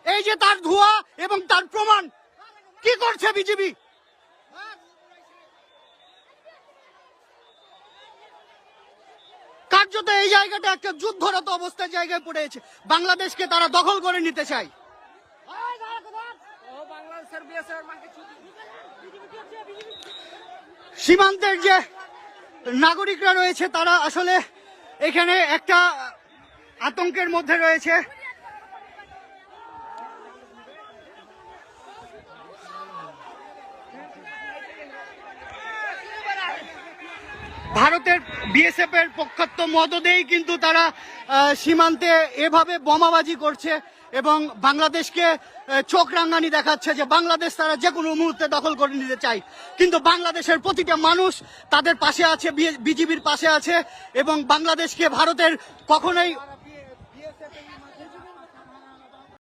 এই যে তার ধোঁয়া এবং তার প্রমাণ কি করছে বিজিবি? কার্যত এই জায়গাটা একটা যুদ্ধরত অবস্থার জায়গায় পড়েছে। বাংলাদেশকে তারা দখল করে নিতে চায়। সীমান্তের যে নাগরিকরা রয়েছে তারা আসলে এখানে একটা আতঙ্কের মধ্যে রয়েছে। ভারতের বিএসএফ এর পক্ষাত্ম মদদেই কিন্তু তারা সীমান্তে এভাবে বোমাবাজি করছে এবং বাংলাদেশকে চোখ রাঙানি দেখাচ্ছে যে বাংলাদেশ তারা যে কোনো মুহূর্তে দখল করে নিতে চায়। কিন্তু বাংলাদেশের প্রতিটা মানুষ তাদের পাশে আছে, বিজিবির পাশে আছে এবং বাংলাদেশকে ভারতের কখনোই